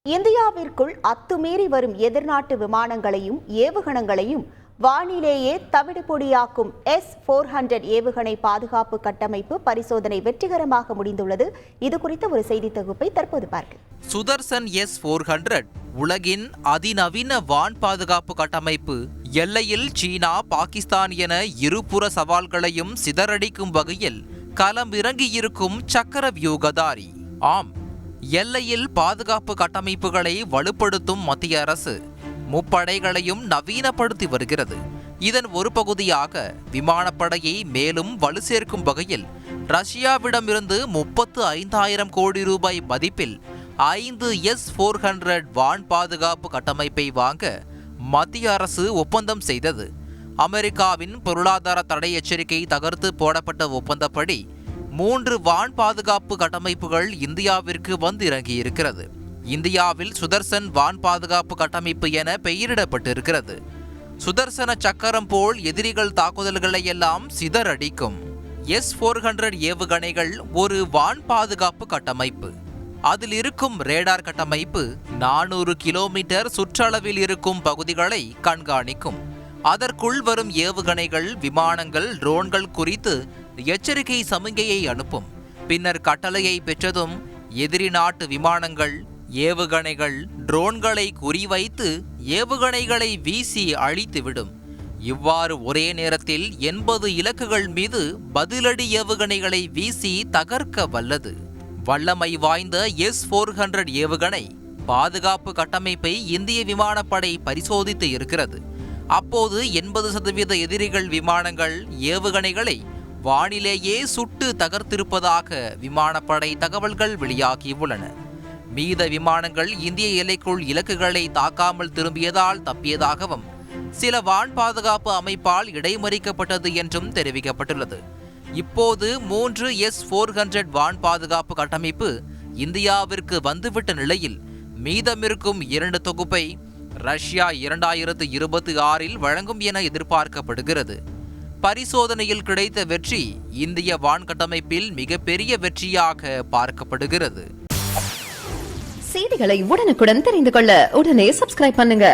இந்தியாவிற்குள் அத்துமீறி வரும் எதிர்நாட்டு விமானங்களையும் ஏவுகணைகளையும் வானிலேயே தவிடுபொடியாக்கும் S-400 ஏவுகணை பாதுகாப்பு கட்டமைப்பு பரிசோதனை வெற்றிகரமாக முடிந்துள்ளது. இது குறித்த ஒரு செய்தி தொகுப்பை தற்போது பார்க்கலாம். சுதர்சன் S-400 உலகின் அதிநவீன வான் பாதுகாப்பு கட்டமைப்பு. எல்லையில் சீனா, பாகிஸ்தான் என இருபுற சவால்களையும் சிதறடிக்கும் வகையில் களமிறங்கியிருக்கும் சக்கர வியூகதாரி. ஆம், எல்லையில் பாதுகாப்பு கட்டமைப்புகளை வலுப்படுத்தும் மத்திய அரசு முப்படைகளையும் நவீனப்படுத்தி வருகிறது. இதன் ஒரு பகுதியாக விமானப்படையை மேலும் வலு சேர்க்கும் வகையில் ரஷ்யாவிடமிருந்து 35,000 கோடி ரூபாய் மதிப்பில் 5 S-400 வான் பாதுகாப்பு கட்டமைப்பை வாங்க மத்திய அரசு ஒப்பந்தம் செய்தது. அமெரிக்காவின் பொருளாதார தடை எச்சரிக்கை தகர்த்து போடப்பட்ட ஒப்பந்தப்படி 3 வான் பாதுகாப்பு கட்டமைப்புகள் இந்தியாவிற்கு வந்து இறங்கியிருக்கிறது. இந்தியாவில் சுதர்சன் வான் பாதுகாப்பு கட்டமைப்பு என பெயரிடப்பட்டிருக்கிறது. சுதர்சன சக்கரம் போல் எதிரிகள் தாக்குதல்களை எல்லாம் சிதறடிக்கும் S-400 ஏவுகணைகள் ஒரு வான் பாதுகாப்பு கட்டமைப்பு. அதில் இருக்கும் ரேடார் கட்டமைப்பு 400 கிலோமீட்டர் சுற்றளவில் இருக்கும் பகுதிகளை கண்காணிக்கும். அதற்குள் வரும் ஏவுகணைகள், விமானங்கள், ட்ரோன்கள் குறித்து எச்சரிக்கை சமிகையை அனுப்பும். பின்னர் கட்டளையை பெற்றதும் எதிரி நாட்டு விமானங்கள், ஏவுகணைகள், ட்ரோன்களை குறிவைத்து ஏவுகணைகளை வீசி அழித்துவிடும். இவ்வாறு ஒரே நேரத்தில் 80 இலக்குகள் மீது பதிலடி ஏவுகணைகளை வீசி தகர்க்க வல்லது. வல்லமை வாய்ந்த S-400 ஏவுகணை பாதுகாப்பு கட்டமைப்பை இந்திய விமானப்படை பரிசோதித்து இருக்கிறது. அப்போது 80% எதிரிகள் விமானங்கள், ஏவுகணைகளை வானிலேயே சுட்டு தகர்த்திருப்பதாக விமானப்படை தகவல்கள் வெளியாகியுள்ளன. மீத விமானங்கள் இந்திய எல்லைக்குள் இலக்குகளை தாக்காமல் திரும்பியதால் தப்பியதாகவும் சில வான் பாதுகாப்பு அமைப்பால் இடைமறிக்கப்பட்டது என்றும் தெரிவிக்கப்பட்டுள்ளது. இப்போது 3 S-400 வான் பாதுகாப்பு கட்டமைப்பு இந்தியாவிற்கு வந்துவிட்ட நிலையில் மீதமிருக்கும் 2 தொகுப்பை ரஷ்யா 2026 வழங்கும் என எதிர்பார்க்கப்படுகிறது. பரிசோதனையில் கிடைத்த வெற்றி இந்திய வான் கட்டமைப்பில் மிகப்பெரிய வெற்றியாக பார்க்கப்படுகிறது. செய்திகளை உடனுக்குடன் தெரிந்து கொள்ள உடனே சப்ஸ்கிரைப் பண்ணுங்க.